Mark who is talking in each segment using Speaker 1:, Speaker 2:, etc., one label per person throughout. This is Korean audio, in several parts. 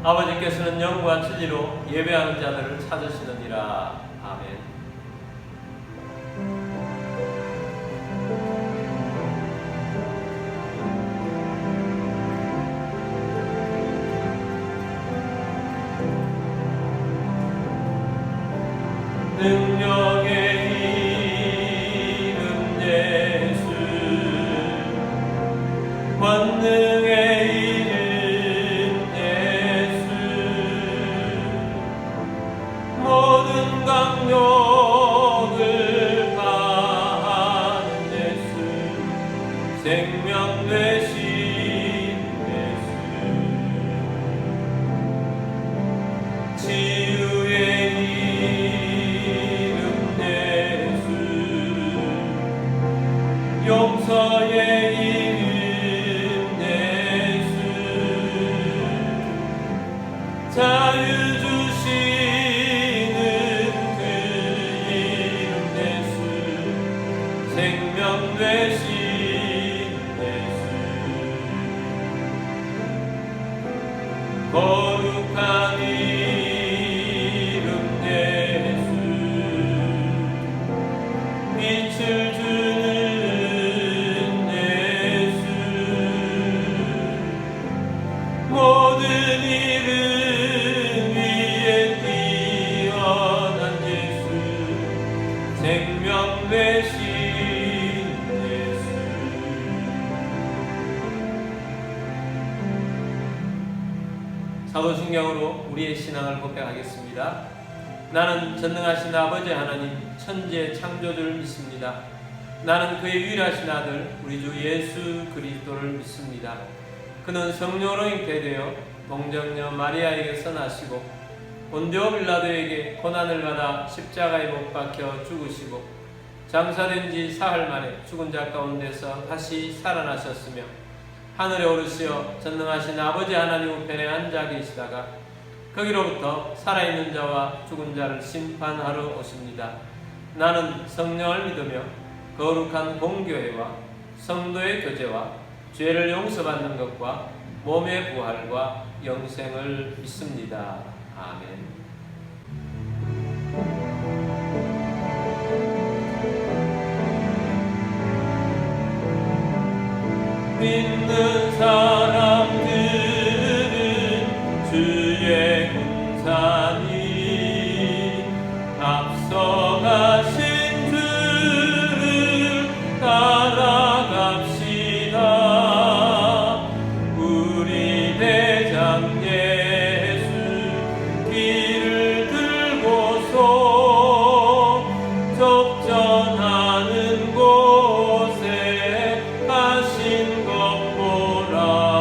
Speaker 1: 아버지께서는 영과 진리로 예배하는 자들을 찾으시느니라. 아멘. 능력의 이름 예수, 권능의 이름 예수, 모든 강력을 가하는 예수, 생명 되신 예수, 치유의 용서의 이름 예수, 자유 주시는 그 이름 예수, 생명 되신 예수, 거룩한 이름 예수, 빛을 주는 모든 이름 위에 뛰어난 예수, 생명 되신 예수. 사도신경으로 우리의 신앙을 고백하겠습니다. 나는 전능하신 아버지 하나님 천지의 창조주를 믿습니다. 나는 그의 유일하신 아들 우리 주 예수 그리스도를 믿습니다. 그는 성령으로 잉태되어 동정녀 마리아에게서 나시고 본디오 빌라도에게 고난을 받아 십자가에 못 박혀 죽으시고 장사된 지 사흘 만에 죽은 자 가운데서 다시 살아나셨으며 하늘에 오르시어 전능하신 아버지 하나님 우편에 앉아 계시다가 거기로부터 살아있는 자와 죽은 자를 심판하러 오십니다. 나는 성령을 믿으며 거룩한 공교회와 성도의 교제와 죄를 용서받는 것과 몸의 부활과 영생을 믿습니다. 아멘. 믿는 사람들은 주의 군사니 앞서가신 주를 따라갑시다. 우리 대장 예수 길을 들고서 접전하는 곳에 가신 것 보라.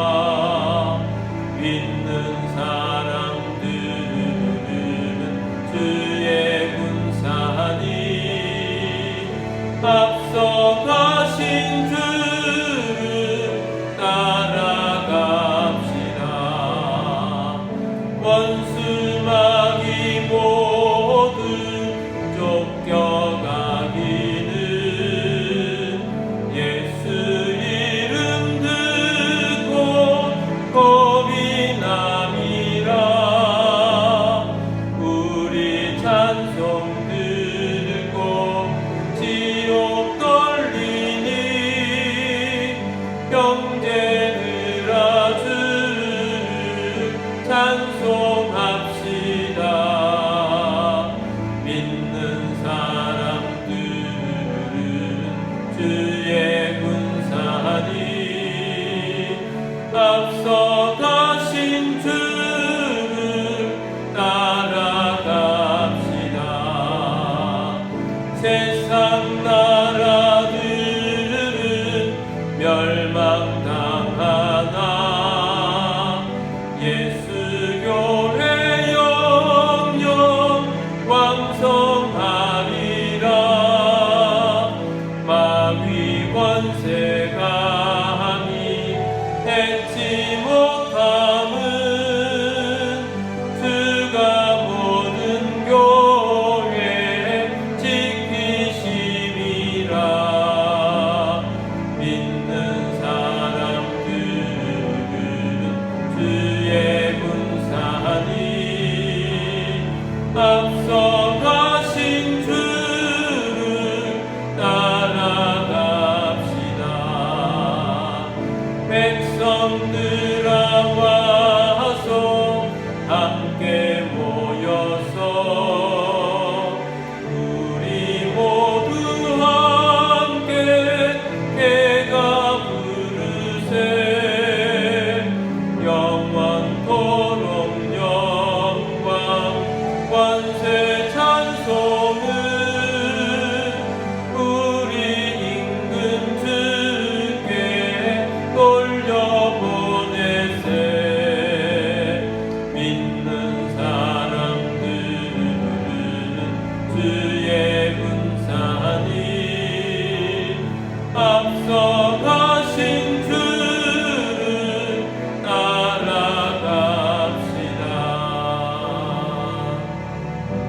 Speaker 1: 앞서가신 주를 따라갑시다.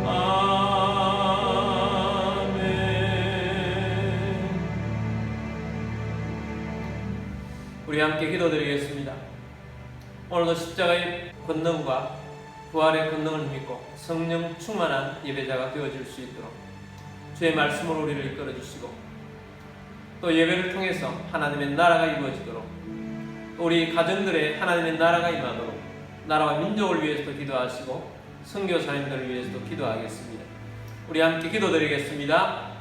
Speaker 1: 아멘. 우리 함께 기도드리겠습니다. 오늘도 십자가의 권능과 부활의 권능을 믿고 성령 충만한 예배자가 되어질 수 있도록 주의 말씀으로 우리를 이끌어 주시고, 또 예배를 통해서 하나님의 나라가 이루어지도록, 또 우리 가정들의 하나님의 나라가 임하도록 나라와 민족을 위해서도 기도하시고 선교사님들을 위해서도 기도하겠습니다. 우리 함께 기도드리겠습니다.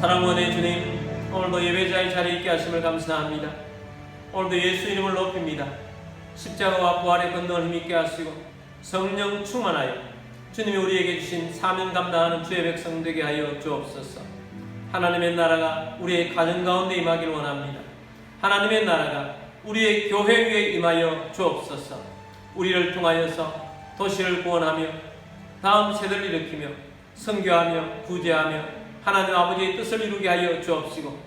Speaker 1: 사랑원의 주님, 오늘도 예배자의 자리에 있게 하심을 감사합니다. 오늘도 예수 이름을 높입니다. 십자가와 부활의 권능을 힘있게 하시고 성령 충만하여 주님이 우리에게 주신 사명 감당하는 주의 백성 되게 하여 주옵소서. 하나님의 나라가 우리의 가정 가운데 임하길 원합니다. 하나님의 나라가 우리의 교회 위에 임하여 주옵소서. 우리를 통하여서 도시를 구원하며 다음 세대를 일으키며 선교하며 구제하며 하나님 아버지의 뜻을 이루게 하여 주옵시고,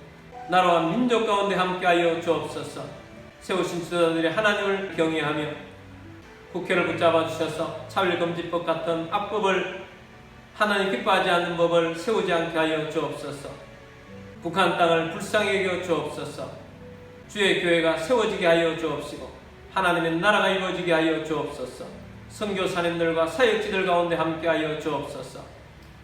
Speaker 1: 나라와 민족 가운데 함께하여 주옵소서. 세우신 지도자들이 하나님을 경외하며 국회를 붙잡아 주셔서 차별금지법 같은 악법을, 하나님 기뻐하지 않는 법을 세우지 않게 하여 주옵소서. 북한 땅을 불쌍히 여겨 주옵소서. 주의 교회가 세워지게 하여 주옵시고 하나님의 나라가 이루어지게 하여 주옵소서. 선교사님들과 사역지들 가운데 함께하여 주옵소서.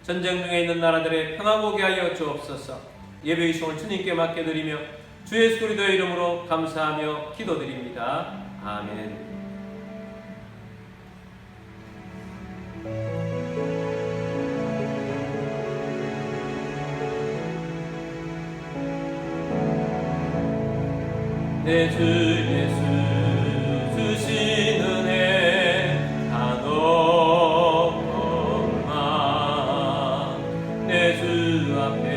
Speaker 1: 전쟁 중에 있는 나라들의 평화 보게 하여 주옵소서. 예배의 시간을 주님께 맡겨드리며 주 예수 그리스도의 이름으로 감사하며 기도드립니다. 아멘. 내 주 예수 주신 은혜 다 높구나. 내 주 앞에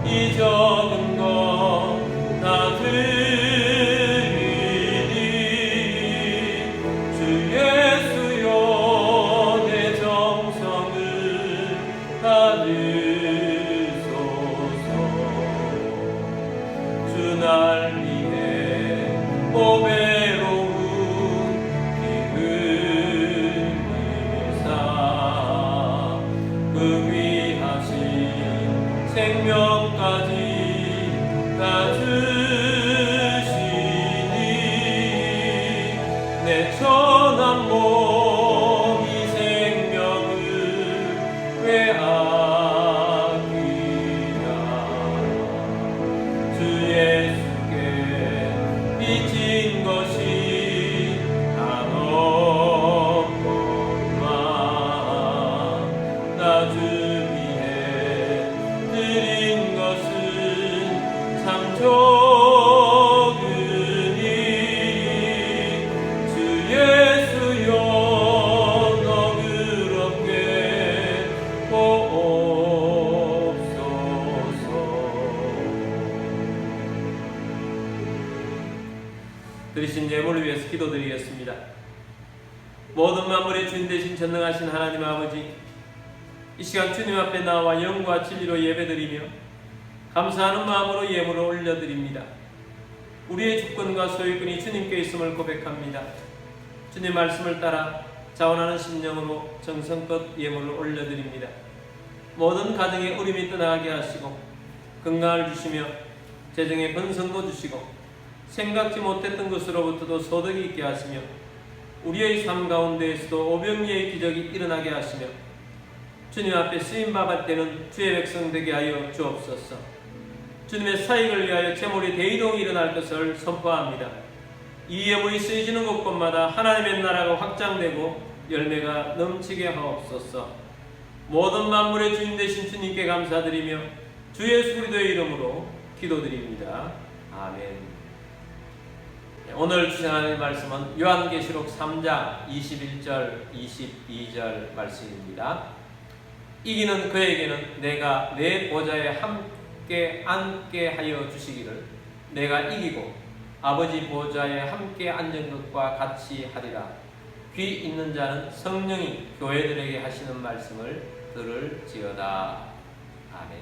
Speaker 1: 이 적은 것 다 드리니 주 예수여 내 정성을 받으소서. 주 날 위해 오배로운 피 흘리사 그 위하신 생명까지 다 주시니 내 천한 몸 이 생명을 왜아끼랴. 주 예수께 비친 것이 다 없구나. 나 주 위해 드린 것은 참 적으니 주 예수여 너그럽게 보옵소서. 드리신 예물을 위해서 기도드리겠습니다. 모든 만물의 주인 되신 전능하신 하나님 아버지, 이 시간 주님 앞에 나와 영과 진리로 예배드리며 감사하는 마음으로 예물을 올려드립니다. 우리의 주권과 소유권이 주님께 있음을 고백합니다. 주님 말씀을 따라 자원하는 심령으로 정성껏 예물을 올려드립니다. 모든 가정에 우림이 떠나게 하시고 건강을 주시며 재정의 번성도 주시고 생각지 못했던 것으로부터도 소득이 있게 하시며 우리의 삶 가운데에서도 오병이의 기적이 일어나게 하시며 주님 앞에 쓰임받을 때는 주의 백성 되게 하여 주옵소서. 주님의 사익을 위하여 재물이 대이동이 일어날 것을 선포합니다. 이 예물이 쓰여지는 곳곳마다 하나님의 나라가 확장되고 열매가 넘치게 하옵소서. 모든 만물의 주인 되신 주님께 감사드리며 주 예수 그리스도의 이름으로 기도드립니다. 아멘. 오늘 주장하는 말씀은 요한계시록 3장 21절 22절 말씀입니다. 이기는 그에게는 내가 내 보좌에 함께 앉게 하여 주시기를 내가 이기고 아버지 보좌에 함께 앉은 것과 같이 하리라. 귀 있는 자는 성령이 교회들에게 하시는 말씀을 들을지어다. 아멘.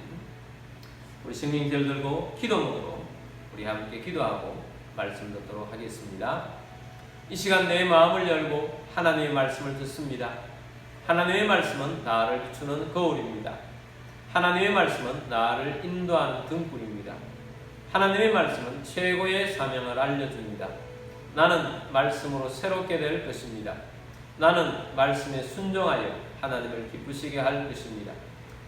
Speaker 1: 우리 성령들 들고 기도문으로 우리 함께 기도하고 말씀 듣도록 하겠습니다. 이 시간 내 마음을 열고 하나님의 말씀을 듣습니다. 하나님의 말씀은 나를 비추는 거울입니다. 하나님의 말씀은 나를 인도하는 등불입니다. 하나님의 말씀은 최고의 사명을 알려줍니다. 나는 말씀으로 새롭게 될 것입니다. 나는 말씀에 순종하여 하나님을 기쁘시게 할 것입니다.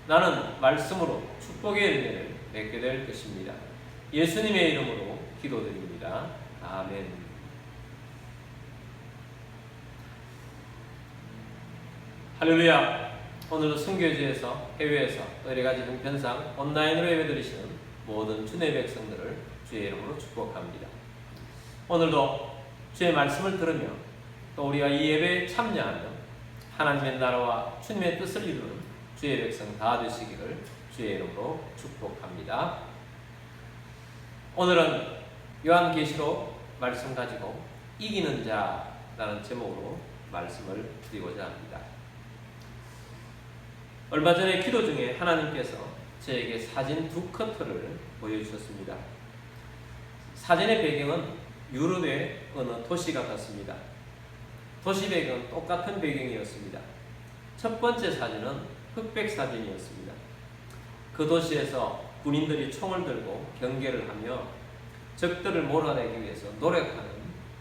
Speaker 1: 나는 말씀으로 축복의 열매를 맺게 될 것입니다. 예수님의 이름으로 기도드립니다. 아멘. 할렐루야. 오늘도 선교지에서 해외에서 여러가지 형편상 온라인으로 예배드리시는 모든 주의 백성들을 주의 이름으로 축복합니다. 오늘도 주의 말씀을 들으며 또 우리가 이 예배에 참여하며 하나님의 나라와 주님의 뜻을 이루는 주의 백성 다 되시기를 주의 이름으로 축복합니다. 오늘은 요한계시록 말씀 가지고 이기는 자라는 제목으로 말씀을 드리고자 합니다. 얼마 전에 기도 중에 하나님께서 저에게 사진 2커트를 보여주셨습니다. 사진의 배경은 유럽의 어느 도시 같았습니다. 도시 배경은 똑같은 배경이었습니다. 첫 번째 사진은 흑백 사진이었습니다. 그 도시에서 군인들이 총을 들고 경계를 하며 적들을 몰아내기 위해서 노력하는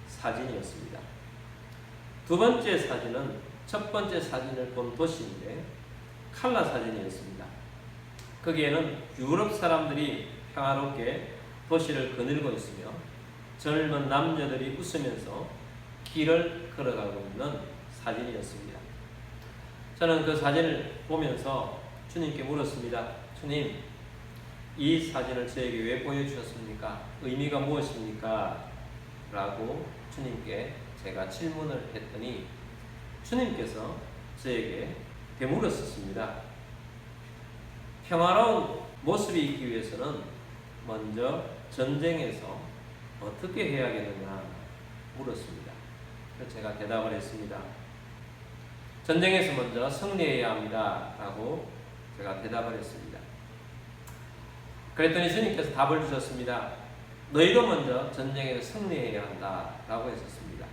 Speaker 1: 사진이었습니다. 두 번째 사진은 첫 번째 사진을 본 도시인데 칼라 사진이었습니다. 거기에는 유럽 사람들이 평화롭게 도시를 거닐고 있으며 젊은 남자들이 웃으면서 길을 걸어가고 있는 사진이었습니다. 저는 그 사진을 보면서 주님께 물었습니다. 주님, 이 사진을 저에게 왜 보여주셨습니까? 의미가 무엇입니까? 라고 주님께 제가 질문을 했더니 주님께서 저에게 되물었습니다. 평화로운 모습이 있기 위해서는 먼저 전쟁에서 어떻게 해야겠느냐 물었습니다. 그래서 제가 대답을 했습니다. 전쟁에서 먼저 승리해야 합니다. 라고 제가 대답을 했습니다. 그랬더니 주님께서 답을 주셨습니다. 너희도 먼저 전쟁에서 승리해야 한다. 라고 했었습니다.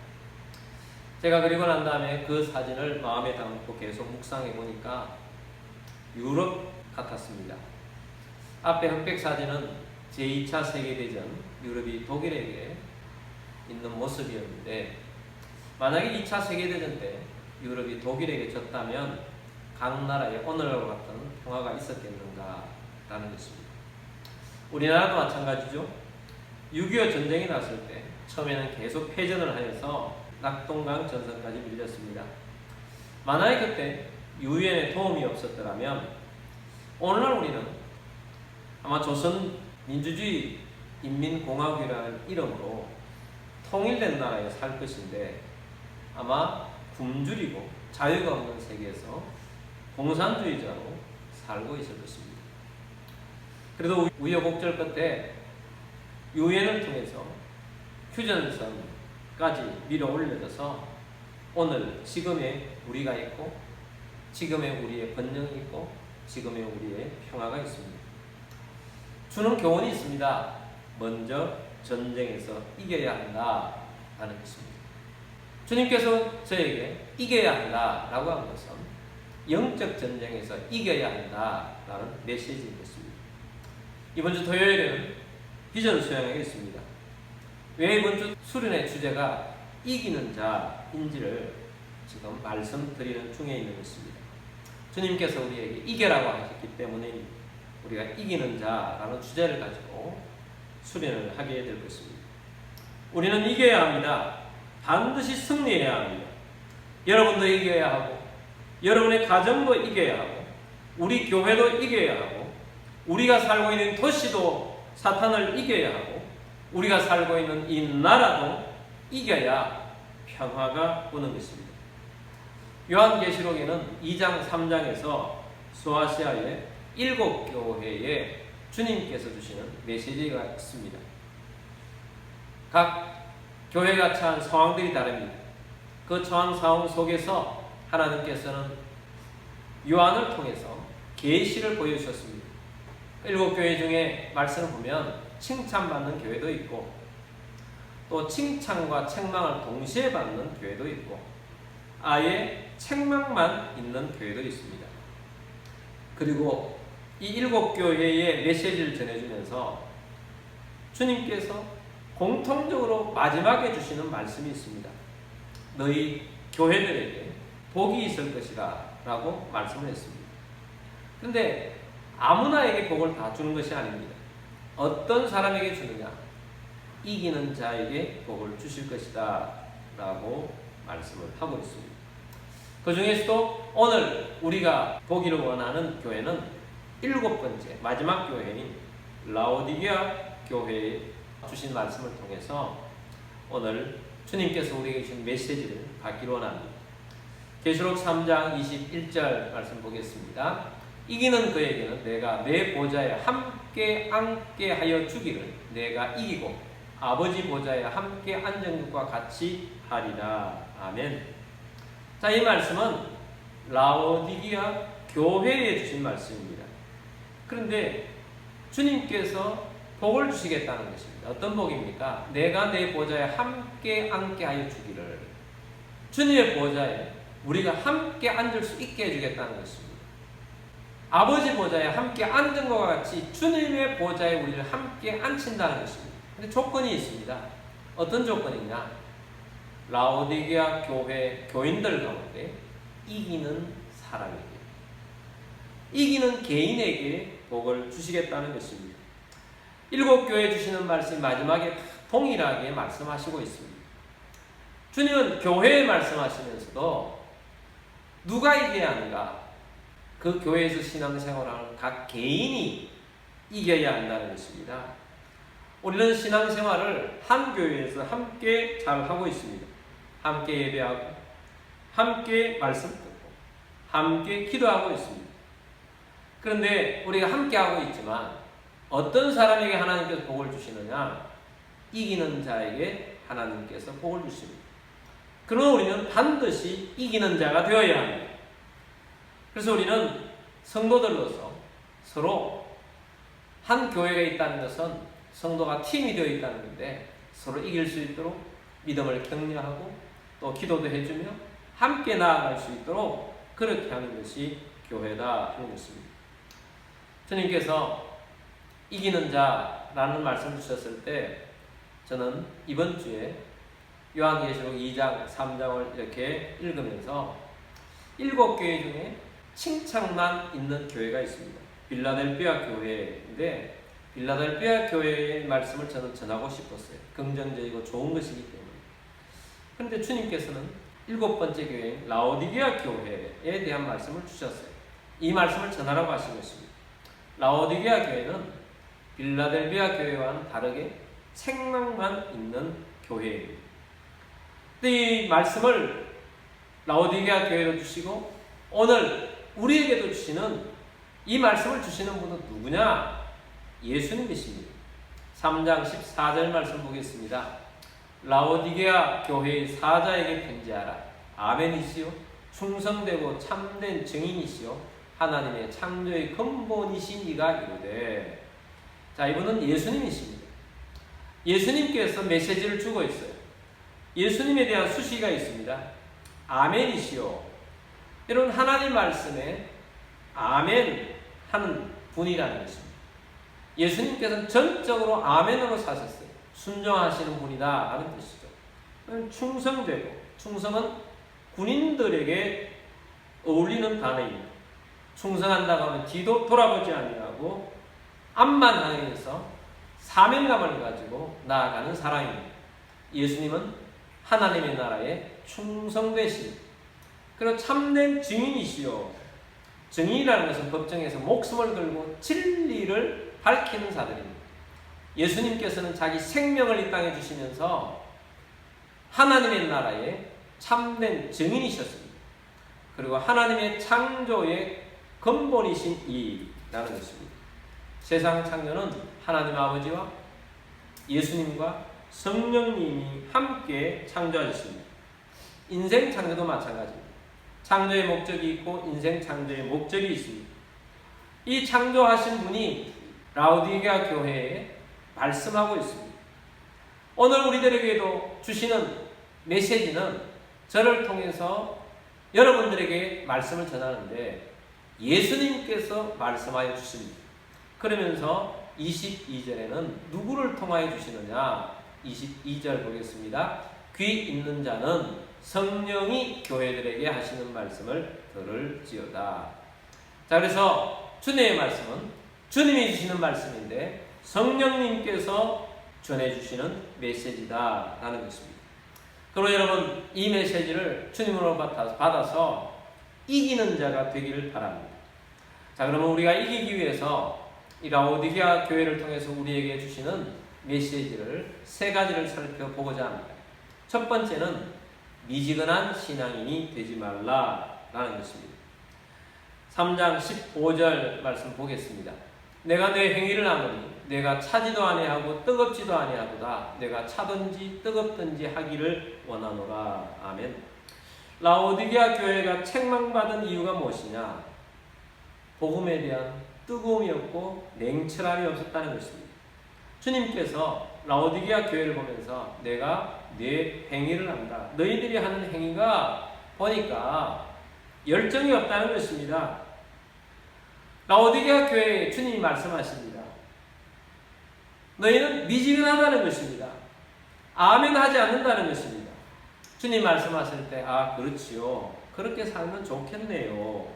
Speaker 1: 제가 그리고 난 다음에 그 사진을 마음에 담고 계속 묵상해 보니까 유럽 같았습니다. 앞에 흑백 사진은 제2차 세계대전 유럽이 독일에게 있는 모습이었는데 만약에 2차 세계대전 때 유럽이 독일에게 졌다면 각 나라에 오늘과 같은 평화가 있었겠는가 라는 것입니다. 우리나라도 마찬가지죠. 6.25 전쟁이 났을 때 처음에는 계속 패전을 하여서 낙동강 전선까지 밀렸습니다. 만약에 그때 유엔의 도움이 없었더라면 오늘날 우리는 아마 조선민주주의 인민공화국이라는 이름으로 통일된 나라에 살 것인데 아마 굶주리고 자유가 없는 세계에서 공산주의자로 살고 있을 것입니다. 그래도 우여곡절 끝에 유엔을 통해서 휴전선까지 밀어 올려져서 오늘 지금의 우리가 있고 지금의 우리의 번영이 있고 지금의 우리의 평화가 있습니다. 주는 교훈이 있습니다. 먼저 전쟁에서 이겨야 한다라는 것입니다. 주님께서 저에게 이겨야 한다라고 한 것은 영적 전쟁에서 이겨야 한다라는 메시지인 것입니다. 이번 주 토요일에는 비전 수양하겠습니다. 왜 이번 주 수련의 주제가 이기는 자인지를 지금 말씀드리는 중에 있는 것입니다. 주님께서 우리에게 이겨라고 하셨기 때문에 우리가 이기는 자라는 주제를 가지고 수련을 하게 될 것입니다. 우리는 이겨야 합니다. 반드시 승리해야 합니다. 여러분도 이겨야 하고, 여러분의 가정도 이겨야 하고, 우리 교회도 이겨야 하고, 우리가 살고 있는 도시도 사탄을 이겨야 하고, 우리가 살고 있는 이 나라도 이겨야 평화가 오는 것입니다. 요한계시록에는 2장 3장에서 소아시아의 7교회에 주님께서 주시는 메시지가 있습니다. 각 교회가 처한 상황들이 다릅니다. 그 처한 상황 속에서 하나님께서는 요한을 통해서 계시를 보여주셨습니다. 7교회 중에 말씀을 보면 칭찬받는 교회도 있고, 또 칭찬과 책망을 동시에 받는 교회도 있고, 아예 책망만 있는 교회도 있습니다. 그리고 이 7교회의 메시지를 전해주면서 주님께서 공통적으로 마지막에 주시는 말씀이 있습니다. 너희 교회들에게 복이 있을 것이다 라고 말씀을 했습니다. 그런데 아무나에게 복을 다 주는 것이 아닙니다. 어떤 사람에게 주느냐? 이기는 자에게 복을 주실 것이다 라고 말씀을 하고 있습니다. 그 중에서도 오늘 우리가 보기를 원하는 교회는 7번째 마지막 교회인 라오디게아 교회에 주신 말씀을 통해서 오늘 주님께서 우리에게 주신 메시지를 받기를 원합니다. 계시록 3장 21절 말씀 보겠습니다. 이기는 그에게는 내가 내 보좌에 함께 앉게 하여 주기를 내가 이기고 아버지 보좌에 함께 앉은 것과 같이 하리라. 아멘. 자, 이 말씀은 라오디게아 교회에 주신 말씀입니다. 그런데 주님께서 복을 주시겠다는 것입니다. 어떤 복입니까? 내가 내 보좌에 함께 앉게 하여 주기를. 주님의 보좌에 우리가 함께 앉을 수 있게 해주겠다는 것입니다. 아버지 보좌에 함께 앉은 것과 같이 주님의 보좌에 우리를 함께 앉힌다는 것입니다. 그런데 조건이 있습니다. 어떤 조건이냐? 라오디게아 교회 교인들 가운데 이기는 사람에게, 이기는 개인에게 복을 주시겠다는 것입니다. 7교회 주시는 말씀 마지막에 동일하게 말씀하시고 있습니다. 주님은 교회에 말씀하시면서도 누가 이겨야 하는가? 그 교회에서 신앙생활하는 각 개인이 이겨야 한다는 것입니다. 우리는 신앙생활을 한 교회에서 함께 잘 하고 있습니다. 함께 예배하고, 함께 말씀 듣고, 함께 기도하고 있습니다. 그런데 우리가 함께 하고 있지만 어떤 사람에게 하나님께서 복을 주시느냐? 이기는 자에게 하나님께서 복을 주십니다. 그러나 우리는 반드시 이기는 자가 되어야 합니다. 그래서 우리는 성도들로서 서로 한 교회가 있다는 것은 성도가 팀이 되어 있다는 건데, 서로 이길 수 있도록 믿음을 격려하고 또 기도도 해주며 함께 나아갈 수 있도록 그렇게 하는 것이 교회다 하는 것입니다. 주님께서 이기는 자라는 말씀을 주셨을 때 저는 이번 주에 요한계시록 2장 3장을 이렇게 읽으면서 7교회 중에 칭찬만 있는 교회가 있습니다. 빌라델비아 교회인데, 빌라델비아 교회의 말씀을 저는 전하고 싶었어요. 긍정적이고 좋은 것이기 때문에. 그런데 주님께서는 7번째 교회인 라오디게아 교회에 대한 말씀을 주셨어요. 이 말씀을 전하라고 하신 것입니다. 라오디게아 교회는 빌라델비아 교회와는 다르게 책망만 있는 교회입니다. 이 말씀을 라오디게아 교회로 주시고 오늘 우리에게도 주시는 이 말씀을 주시는 분은 누구냐? 예수님이십니다. 3장 14절 말씀 보겠습니다. 라오디게아 교회의 사자에게 편지하라. 아멘이시요 충성되고 참된 증인이시요 하나님의 창조의 근본이신 이가 이르되. 자, 이분은 예수님이십니다. 예수님께서 메시지를 주고 있어요. 예수님에 대한 수시가 있습니다. 아멘이시요. 이런 하나님 말씀에 아멘 하는 분이라는 것입니다. 예수님께서는 전적으로 아멘으로 사셨어요. 순종하시는 분이다 하는 뜻이죠. 충성되고, 충성은 군인들에게 어울리는 단어입니다. 충성한다고 하면 뒤도 돌아보지 아니하고 앞만 향해서 사명감을 가지고 나아가는 사람입니다. 예수님은 하나님의 나라에 충성되신, 그리고 참된 증인이시요. 증인이라는 것은 법정에서 목숨을 걸고 진리를 밝히는 자들입니다. 예수님께서는 자기 생명을 이 땅에 주시면서 하나님의 나라에 참된 증인이셨습니다. 그리고 하나님의 창조의 근본이신 이라는 것입니다. 세상 창조는 하나님 아버지와 예수님과 성령님이 함께 창조하셨습니다. 인생 창조도 마찬가지입니다. 창조의 목적이 있고 인생 창조의 목적이 있습니다. 이 창조하신 분이 라오디게아 교회에 말씀하고 있습니다. 오늘 우리들에게도 주시는 메시지는 저를 통해서 여러분들에게 말씀을 전하는데 예수님께서 말씀하여 주십니다. 그러면서 22절에는 누구를 통하여 주시느냐? 22절 보겠습니다. 귀 있는 자는 성령이 교회들에게 하시는 말씀을 들을지어다. 자, 그래서 주님의 말씀은 주님이 주시는 말씀인데 성령님께서 전해주시는 메시지다라는 것입니다. 그리고 여러분, 이 메시지를 주님으로 받아서 이기는 자가 되기를 바랍니다. 자, 그러면 우리가 이기기 위해서 이 라오디게아 교회를 통해서 우리에게 주시는 메시지를 세 가지를 살펴보고자 합니다. 첫 번째는 미지근한 신앙인이 되지 말라라는 것입니다. 3장 15절 말씀 보겠습니다. 내가 내 행위를 하노니 내가 차지도 아니하고 뜨겁지도 아니하도다. 내가 차든지 뜨겁든지 하기를 원하노라. 아멘. 라오디게아 교회가 책망받은 이유가 무엇이냐? 복음에 대한 뜨거움이 없고 냉철함이 없었다는 것입니다. 주님께서 라오디게아 교회를 보면서 내가 내 행위를 한다. 너희들이 하는 행위가 보니까 열정이 없다는 것입니다. 라오디게아 교회에 주님이 말씀하십니다. 너희는 미지근하다는 것입니다. 아멘 하지 않는다는 것입니다. 주님 말씀하실 때, 아, 그렇지요. 그렇게 살면 좋겠네요.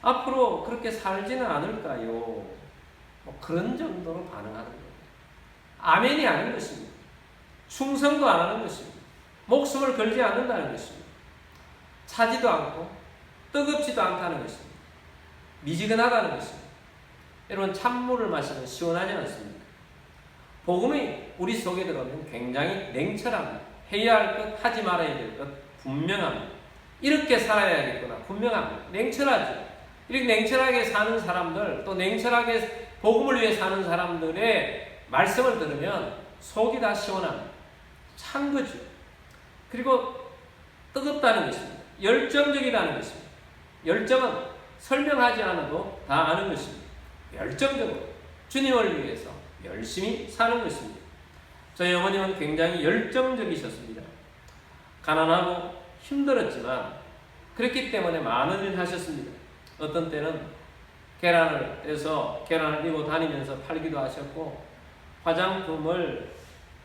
Speaker 1: 앞으로 그렇게 살지는 않을까요? 뭐 그런 정도로 반응하는 거예요. 아멘이 아닌 것입니다. 충성도 안 하는 것입니다. 목숨을 걸지 않는다는 것입니다. 차지도 않고 뜨겁지도 않다는 것입니다. 미지근하다는 것입니다. 여러분, 찬물을 마시면 시원하지 않습니까? 복음이 우리 속에 들어오면 굉장히 냉철합니다. 해야 할 것, 하지 말아야 될 것 분명합니다. 이렇게 살아야겠구나 분명합니다. 냉철하죠. 이렇게 냉철하게 사는 사람들, 또 냉철하게 복음을 위해 사는 사람들의 말씀을 들으면 속이 다 시원합니다. 찬 거죠. 그리고 뜨겁다는 것입니다. 열정적이라는 것입니다. 열정은 설명하지 않아도 다 아는 것입니다. 열정적으로 주님을 위해서 열심히 사는 것입니다. 저희 어머님은 굉장히 열정적이셨습니다. 가난하고 힘들었지만 그렇기 때문에 많은 일을 하셨습니다. 어떤 때는 계란을 떼서 계란을 이고 다니면서 팔기도 하셨고 화장품을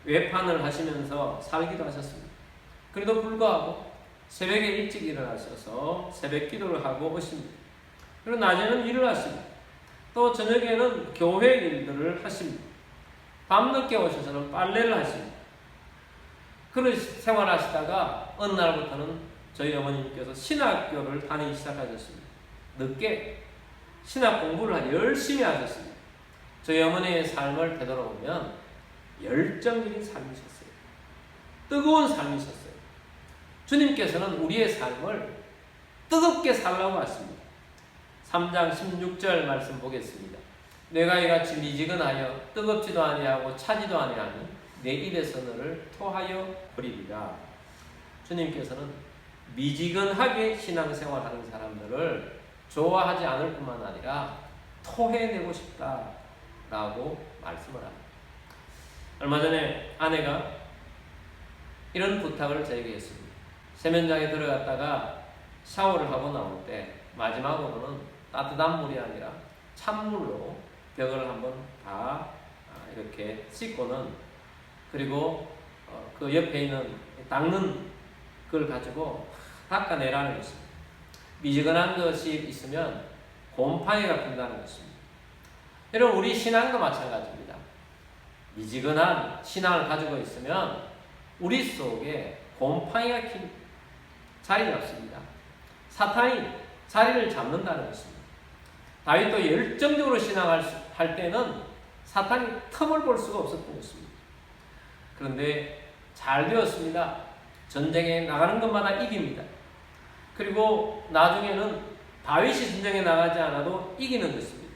Speaker 1: 외판을 하시면서 살기도 하셨습니다. 그래도 불구하고 새벽에 일찍 일어나셔서 새벽 기도를 하고 오십니다. 그리고 낮에는 일을 하십니다. 또 저녁에는 교회 일들을 하십니다. 밤늦게 오셔서는 빨래를 하십니다. 그런 생활하시다가 어느 날부터는 저희 어머님께서 신학교를 다니기 시작하셨습니다. 늦게 신학 공부를 열심히 하셨습니다. 저희 어머니의 삶을 되돌아보면 열정적인 삶이셨어요. 뜨거운 삶이셨어요. 주님께서는 우리의 삶을 뜨겁게 살라고 하십니다. 3장 16절 말씀 보겠습니다. 내가 이같이 미지근하여 뜨겁지도 아니하고 차지도 아니하니 내 입에서 너를 토하여 버리리라. 주님께서는 미지근하게 신앙생활하는 사람들을 좋아하지 않을 뿐만 아니라 토해내고 싶다라고 말씀을 합니다. 얼마 전에 아내가 이런 부탁을 저에게 했습니다. 세면장에 들어갔다가 샤워를 하고 나올 때 마지막으로는 따뜻한 물이 아니라 찬물로 벽을 한번 다 이렇게 씻고는, 그리고 그 옆에 있는 닦는 걸 가지고 닦아내라는 것입니다. 미지근한 것이 있으면 곰팡이가 핀다는 것입니다. 여러분, 우리 신앙도 마찬가지입니다. 미지근한 신앙을 가지고 있으면 우리 속에 곰팡이가 자리 잡습니다. 사탄이 자리를 잡는다는 것입니다. 다윗도 열정적으로 신앙할 때는 사탄이 틈을 볼 수가 없었던 것입니다. 그런데 잘 되었습니다. 전쟁에 나가는 것마다 이깁니다. 그리고 나중에는 다윗이 전쟁에 나가지 않아도 이기는 것입니다.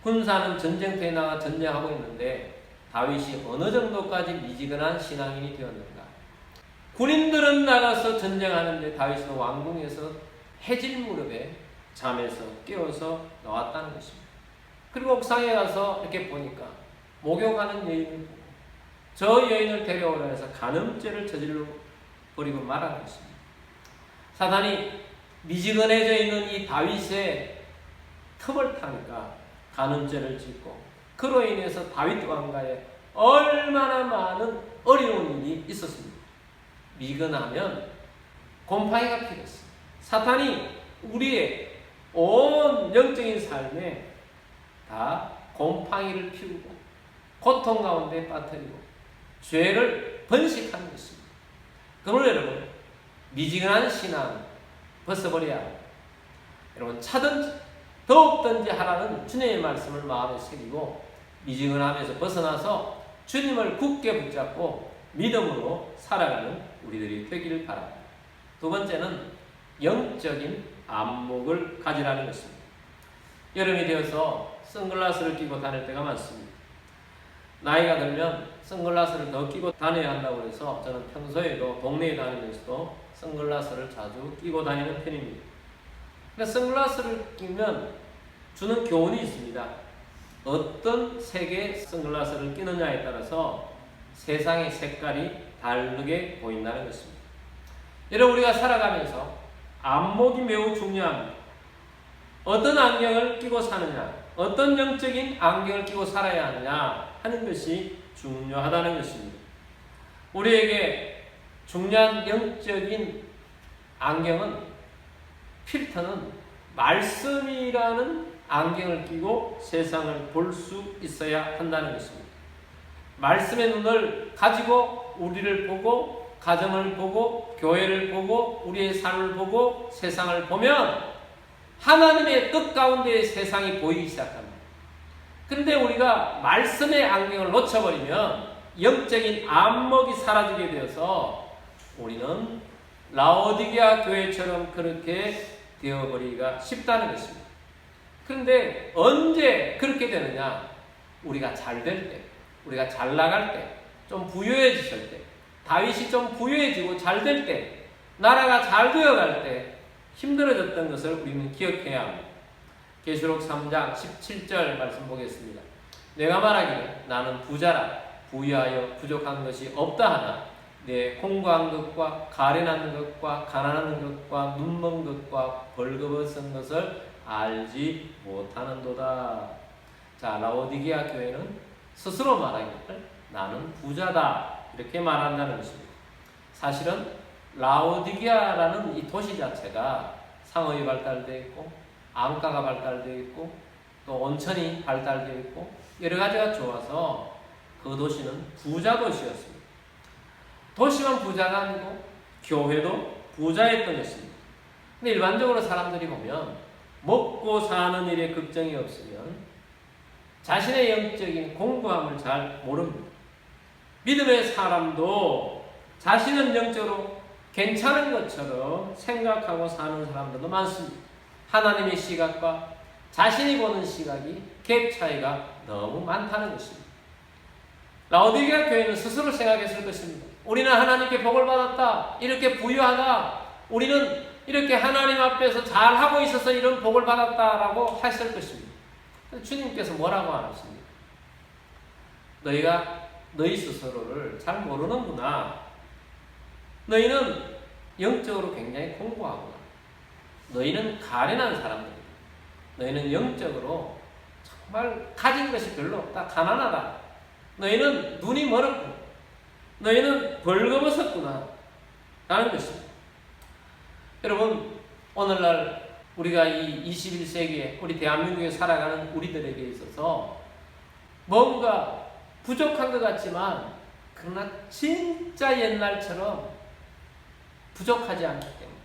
Speaker 1: 군사는 전쟁터에 나가 전쟁하고 있는데 다윗이 어느 정도까지 미지근한 신앙인이 되었는가. 군인들은 나가서 전쟁하는데 다윗은 왕궁에서 해질 무렵에 잠에서 깨어서 나왔다는 것입니다. 그리고 옥상에 가서 이렇게 보니까 목욕하는 여인을 보고 저 여인을 데려오라 해서 간음죄를 저질러 버리고 말한 것입니다. 사단이 미지근해져 있는 이 다윗의 틈을 타니까 간음죄를 짓고, 그로 인해서 다윗 왕가에 얼마나 많은 어려운 일이 있었습니다. 미근하면 곰팡이가 피겠습니다. 사탄이 우리의 온 영적인 삶에 다 곰팡이를 피우고 고통 가운데 빠뜨리고 죄를 번식하는 것입니다. 그러므로 여러분, 미지근한 신앙 벗어버려야 합니다. 여러분, 차든지 더욱든지 하라는 주님의 말씀을 마음에 새기고 미지근함에서 벗어나서 주님을 굳게 붙잡고 믿음으로 살아가는 우리들이 되기를 바랍니다. 두 번째는 영적인 안목을 가지라는 것입니다. 여름이 되어서 선글라스를 끼고 다닐 때가 많습니다. 나이가 들면 선글라스를 더 끼고 다녀야 한다고 해서 저는 평소에도 동네에 다니면서도 선글라스를 자주 끼고 다니는 편입니다. 그러니까 선글라스를 끼면 주는 교훈이 있습니다. 어떤 색의 선글라스를 끼느냐에 따라서 세상의 색깔이 다르게 보인다는 것입니다. 여러분, 우리가 살아가면서 안목이 매우 중요합니다. 어떤 안경을 끼고 사느냐, 어떤 영적인 안경을 끼고 살아야 하느냐 하는 것이 중요하다는 것입니다. 우리에게 중요한 영적인 안경은, 필터는 말씀이라는 안경을 끼고 세상을 볼 수 있어야 한다는 것입니다. 말씀의 눈을 가지고 우리를 보고, 가정을 보고, 교회를 보고, 우리의 삶을 보고, 세상을 보면 하나님의 뜻 가운데 세상이 보이기 시작합니다. 그런데 우리가 말씀의 안경을 놓쳐버리면 영적인 안목이 사라지게 되어서 우리는 라오디게아 교회처럼 그렇게 되어버리기가 쉽다는 것입니다. 그런데 언제 그렇게 되느냐? 우리가 잘 될 때, 우리가 잘 나갈 때, 좀 부유해지실 때, 다윗이 좀 부유해지고 잘 될 때, 나라가 잘 되어갈 때 힘들어졌던 것을 우리는 기억해야 합니다. 계시록 3장 17절 말씀 보겠습니다. 내가 말하기를 나는 부자라 부유하여 부족한 것이 없다 하나 내 공고한 것과 가련한 것과 가난한 것과 눈먼 것과 벌거벗은 것을 알지 못하는도다. 자, 라오디게아 교회는 스스로 말하기를 나는 부자다 이렇게 말한다는 것입니다. 사실은 라오디게아라는 이 도시 자체가 상업이 발달되어 있고 안가가 발달되어 있고 또 온천이 발달되어 있고 여러 가지가 좋아서 그 도시는 부자 도시였습니다. 도시만 부자가 아니고 교회도 부자였던 것입니다. 근데 일반적으로 사람들이 보면 먹고 사는 일에 걱정이 없으면 자신의 영적인 공부함을 잘 모릅니다. 믿음의 사람도 자신은 영적으로 괜찮은 것처럼 생각하고 사는 사람들도 많습니다. 하나님의 시각과 자신이 보는 시각이 갭 차이가 너무 많다는 것입니다. 라오디게아 교회는 스스로 생각했을 것입니다. 우리는 하나님께 복을 받았다. 이렇게 부유하다. 우리는 이렇게 하나님 앞에서 잘하고 있어서 이런 복을 받았다라고 했을 것입니다. 주님께서 뭐라고 하십니까? 너희가 너희 스스로를 잘 모르는구나. 너희는 영적으로 굉장히 공고하구나. 너희는 가련한 사람들이다. 너희는 영적으로 정말 가진 것이 별로 없다. 가난하다. 너희는 눈이 멀었고 너희는 벌거벗었구나 라는 것입니다. 여러분, 오늘날 우리가 이 21세기에 우리 대한민국에 살아가는 우리들에게 있어서 뭔가 부족한 것 같지만 그러나 진짜 옛날처럼 부족하지 않기 때문에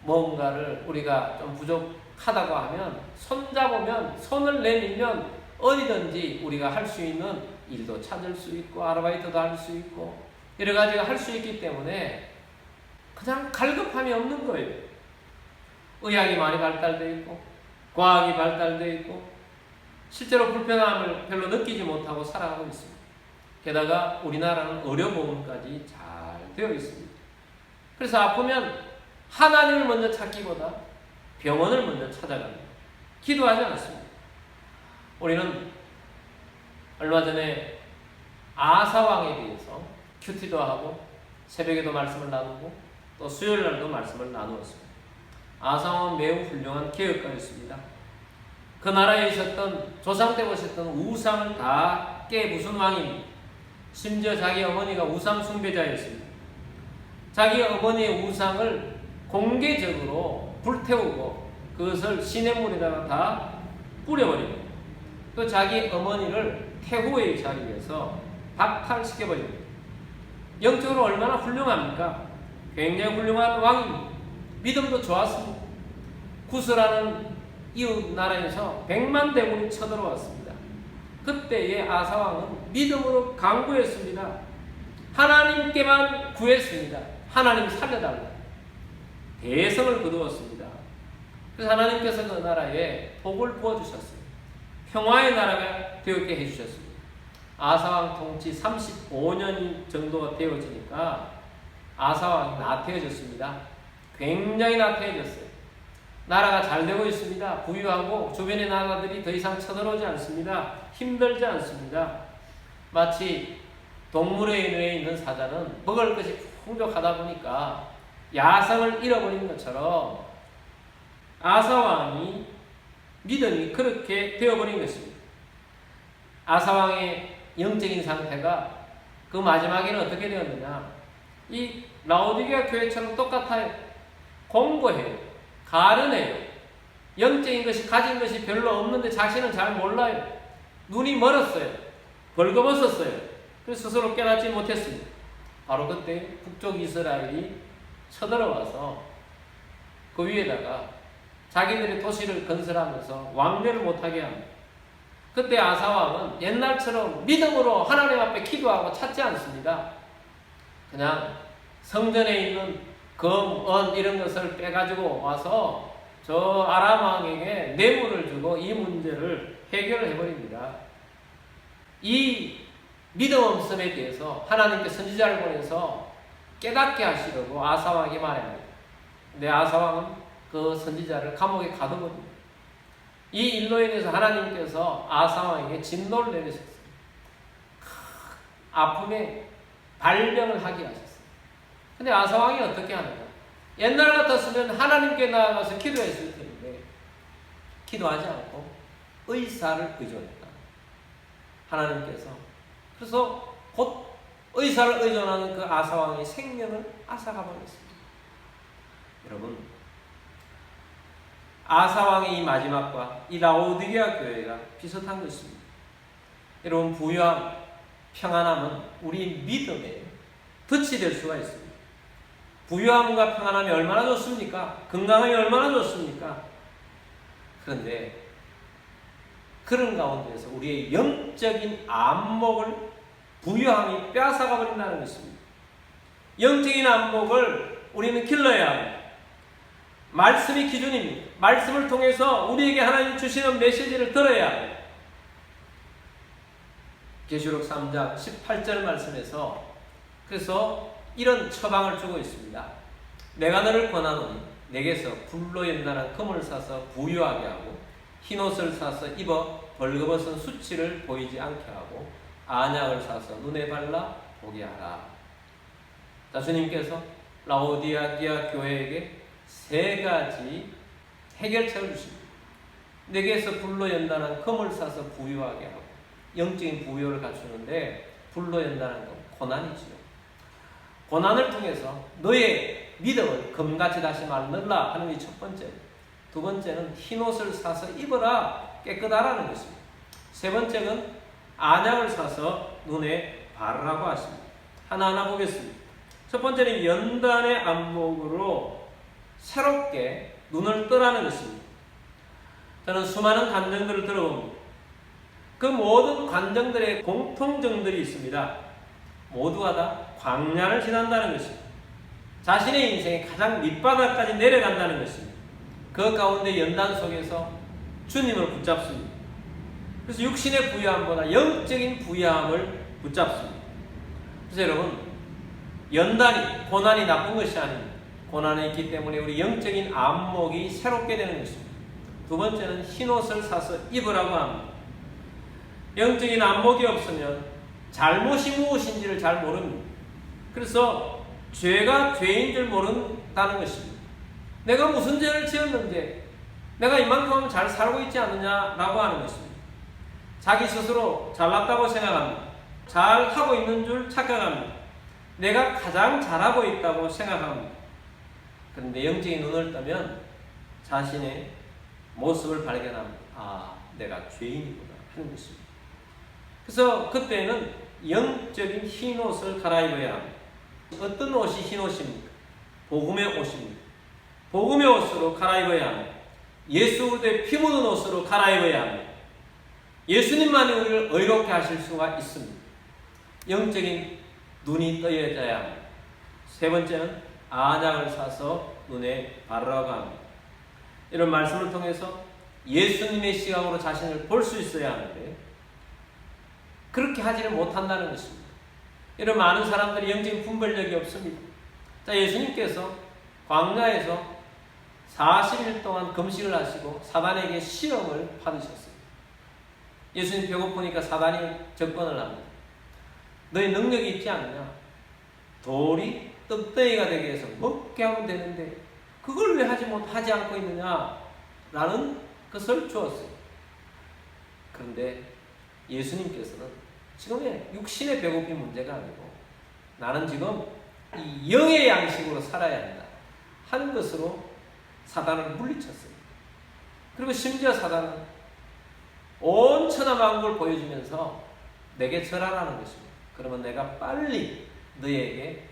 Speaker 1: 뭔가를 우리가 좀 부족하다고 하면 손잡으면 손을 내밀면 어디든지 우리가 할 수 있는 일도 찾을 수 있고 아르바이트도 할 수 있고 여러 가지가 할 수 있기 때문에 그냥 갈급함이 없는 거예요. 의학이 많이 발달되어 있고 과학이 발달되어 있고 실제로 불편함을 별로 느끼지 못하고 살아가고 있습니다. 게다가 우리나라는 의료보험까지 잘 되어 있습니다. 그래서 아프면 하나님을 먼저 찾기보다 병원을 먼저 찾아갑니다. 기도하지 않습니다. 우리는 얼마 전에 아사왕에 대해서 큐티도 하고 새벽에도 말씀을 나누고 또 수요일날도 말씀을 나누었습니다. 아사왕은 매우 훌륭한 개혁가였습니다. 그 나라에 있었던 조상 때 보셨던 우상을 다 깨부순 왕입니다. 심지어 자기 어머니가 우상 숭배자였습니다. 자기 어머니의 우상을 공개적으로 불태우고 그것을 시냇물에다가 다 뿌려버립니다. 또 자기 어머니를 태후의 자리에서 박탈시켜버립니다. 영적으로 얼마나 훌륭합니까? 굉장히 훌륭한 왕입니다. 믿음도 좋았습니다. 구스라는 이웃 나라에서 100만 대군이 쳐들어왔습니다. 그때의 아사왕은 믿음으로 간구했습니다. 하나님께만 구했습니다. 하나님 살려달라. 대성을 거두었습니다. 그래서 하나님께서 그 나라에 복을 부어주셨습니다. 평화의 나라가 되었게 해주셨습니다. 아사왕 통치 35년 정도가 되어지니까 아사왕이 나태해졌습니다. 굉장히 나태해졌어요. 나라가 잘 되고 있습니다. 부유하고 주변의 나라들이 더 이상 쳐들어오지 않습니다. 힘들지 않습니다. 마치 동물의 뇌에 있는 사자는 먹을 것이 풍족하다 보니까 야성을 잃어버린 것처럼 아사왕이 믿음이 그렇게 되어버린 것입니다. 아사왕의 영적인 상태가 그 마지막에는 어떻게 되었느냐, 이 라오디게아 교회처럼 똑같아요. 공고해요. 가련해요. 영적인 것이 가진 것이 별로 없는데 자신은 잘 몰라요. 눈이 멀었어요. 벌거벗었어요. 그래서 스스로 깨닫지 못했습니다. 바로 그때 북쪽 이스라엘이 쳐들어와서 그 위에다가 자기들의 도시를 건설하면서 왕래를 못하게 합니다. 그때 아사왕은 옛날처럼 믿음으로 하나님 앞에 기도하고 찾지 않습니다. 그냥 성전에 있는 금, 은 이런 것을 빼가지고 와서 저 아람 왕에게 뇌물을 주고 이 문제를 해결을 해버립니다. 이 믿음 없음에 대해서 하나님께 선지자를 보내서 깨닫게 하시려고 아사왕에게 말합니다. 근데 아사왕은 그 선지자를 감옥에 가둬버립니다. 이 일로 인해서 하나님께서 아사왕에게 진노를 내리셨어요. 아픔에 발병을 하게 하셨어요. 근데 아사왕이 어떻게 하느냐? 옛날 같았으면 하나님께 나아가서 기도했을 텐데 기도하지 않고 의사를 의존했다. 하나님께서. 그래서 곧 의사를 의존하는 그 아사왕의 생명을 앗아가 버렸습니다. 여러분, 아사왕의 이 마지막과 이 라오디게아 교회가 비슷한 것입니다. 여러분, 부유함, 평안함은 우리 믿음에 덫이 될 수가 있습니다. 부유함과 평안함이 얼마나 좋습니까? 건강함이 얼마나 좋습니까? 그런데 그런 가운데서 우리의 영적인 안목을 부유함이 빼앗아가 버린다는 것입니다. 영적인 안목을 우리는 길러야 합니다. 말씀이 기준입니다. 말씀을 통해서 우리에게 하나님 주시는 메시지를 들어야 합니다. 계시록 3장 18절 말씀에서 그래서 이런 처방을 주고 있습니다. 내가 너를 권하노니 내게서 불로 연단한 금을 사서 부유하게 하고 흰옷을 사서 입어 벌거벗은 수치를 보이지 않게 하고 안약을 사서 눈에 발라 보게 하라. 자, 주님께서 라오디게아 교회에게 세 가지 해결책을 주십니다. 내게서 불로 연단한 금을 사서 부유하게 하고, 영적인 부유를 갖추는데 불로 연단한 건 고난이지요. 고난을 통해서 너의 믿음을 금같이 다시 말르라 하는 게 첫 번째. 두 번째는 흰옷을 사서 입어라, 깨끗하라는 것입니다. 세 번째는 안약을 사서 눈에 바르라고 하십니다. 하나하나 보겠습니다. 첫 번째는 연단의 안목으로 새롭게 눈을 뜨라는 것입니다. 저는 수많은 간증들을 들어봅니다. 그 모든 간증들의 공통점들이 있습니다. 모두가 다 광야를 지난다는 것입니다. 자신의 인생의 가장 밑바닥까지 내려간다는 것입니다. 그 가운데 연단 속에서 주님을 붙잡습니다. 그래서 육신의 부유함보다 영적인 부유함을 붙잡습니다. 그래서 여러분, 연단이, 고난이 나쁜 것이 아닙니다. 고난이 있기 때문에 우리 영적인 안목이 새롭게 되는 것입니다. 두 번째는 흰옷을 사서 입으라고 합니다. 영적인 안목이 없으면 잘못이 무엇인지를 잘 모릅니다. 그래서 죄가 죄인 줄 모른다는 것입니다. 내가 무슨 죄를 지었는데 내가 이만큼 잘 살고 있지 않느냐라고 하는 것입니다. 자기 스스로 잘났다고 생각합니다. 잘하고 있는 줄 착각합니다. 내가 가장 잘하고 있다고 생각합니다. 그런데 영적인 눈을 뜨면 자신의 모습을 발견합니다. 아, 내가 죄인이구나 하는 것입니다. 그래서 그때는 영적인 흰옷을 갈아입어야 합니다. 어떤 옷이 흰옷입니까? 복음의 옷입니다. 복음의 옷으로 갈아입어야 합니다. 예수 그리스도의 피 묻은 옷으로 갈아입어야 합니다. 예수님만이 우리를 의롭게 하실 수가 있습니다. 영적인 눈이 떠져야 합니다. 세 번째는 안약을 사서 눈에 바르라고 합니다. 이런 말씀을 통해서 예수님의 시각으로 자신을 볼 수 있어야 하는데 그렇게 하지를 못한다는 것입니다. 이런 많은 사람들이 영적인 분별력이 없습니다. 자, 예수님께서 광야에서 40일 동안 금식을 하시고 사단에게 시험을 받으셨습니다. 예수님 배고프니까 사단이 접근을 합니다. 너희 능력이 있지 않느냐? 돌이 떡덩이가 되게 해서 먹게 하면 되는데 그걸 왜 하지 않고 있느냐? 라는 것을 주었어요. 그런데 예수님께서는 지금의 육신의 배고픔이 문제가 아니고 나는 지금 이 영의 양식으로 살아야 한다 하는 것으로 사단을 물리쳤어요. 그리고 심지어 사단은 온 천하만국을 보여주면서 내게 절하라는 것입니다. 그러면 내가 빨리 너에게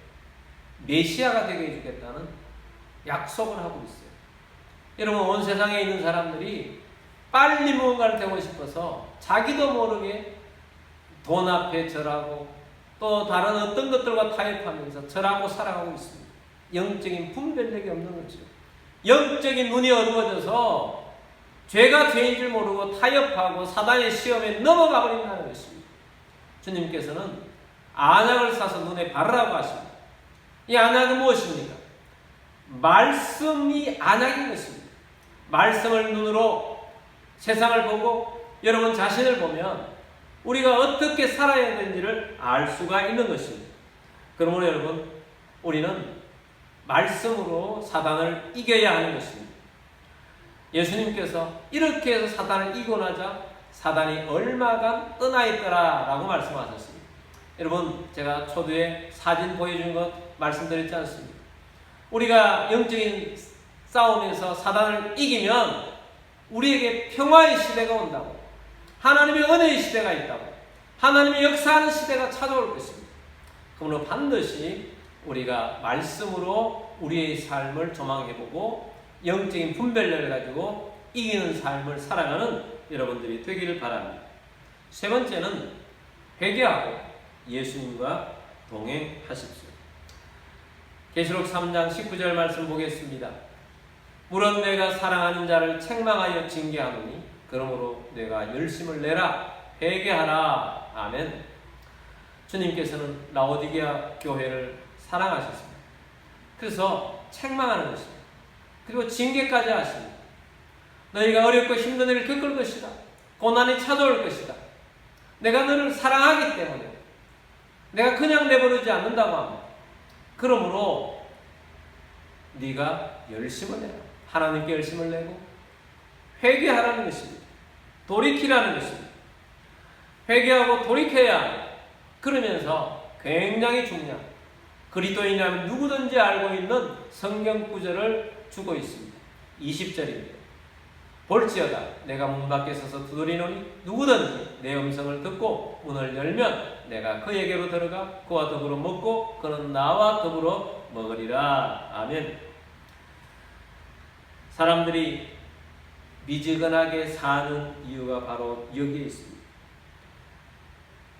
Speaker 1: 메시아가 되게 해주겠다는 약속을 하고 있어요. 여러분, 온 세상에 있는 사람들이 빨리 무언가를 되고 싶어서 자기도 모르게 돈 앞에 절하고 또 다른 어떤 것들과 타협하면서 절하고 살아가고 있습니다. 영적인 분별력이 없는 거죠. 영적인 눈이 어두워져서 죄가 죄인 줄 모르고 타협하고 사단의 시험에 넘어가 버린다는 것입니다. 주님께서는 안약을 사서 눈에 바르라고 하십니다. 이 안약은 무엇입니까? 말씀이 안약인 것입니다. 말씀을 눈으로 세상을 보고 여러분 자신을 보면 우리가 어떻게 살아야 되는지를 알 수가 있는 것입니다. 그러므로 여러분, 우리는 말씀으로 사단을 이겨야 하는 것입니다. 예수님께서 이렇게 해서 사단을 이기고 나자 사단이 얼마간 떠나 있더라 라고 말씀하셨습니다. 여러분, 제가 초두에 사진 보여준 것 말씀드렸지 않습니까? 우리가 영적인 싸움에서 사단을 이기면 우리에게 평화의 시대가 온다고, 하나님의 은혜의 시대가 있다고, 하나님의 역사하는 시대가 찾아올 것입니다. 그러므로 반드시 우리가 말씀으로 우리의 삶을 조망해보고 영적인 분별력을 가지고 이기는 삶을 살아가는 여러분들이 되기를 바랍니다. 세 번째는 회개하고 예수님과 동행하십시오. 계시록 3장 19절 말씀 보겠습니다. 물론 내가 사랑하는 자를 책망하여 징계하노니 그러므로 내가 열심을 내라, 회개하라. 아멘. 주님께서는 라오디게아 교회를 사랑하셨습니다. 그래서 책망하는 것입니다. 그리고 징계까지 하십니다. 너희가 어렵고 힘든 일을 겪을 것이다. 고난이 찾아올 것이다. 내가 너를 사랑하기 때문에 내가 그냥 내버리지 않는다고 합니다. 그러므로 네가 열심을 내라. 하나님께 열심을 내고 회개하라는 것입니다. 돌이키라는 것입니다. 회개하고 돌이켜야 합니다. 그러면서 굉장히 중요한 그리스도인이라면 누구든지 알고 있는 성경 구절을 주고 있습니다. 20절입니다. 볼지어다 내가 문 밖에 서서 두드리노니 누구든지 내 음성을 듣고 문을 열면 내가 그에게로 들어가 그와 더불어 먹고 그는 나와 더불어 먹으리라. 아멘. 사람들이 미지근하게 사는 이유가 바로 여기에 있습니다.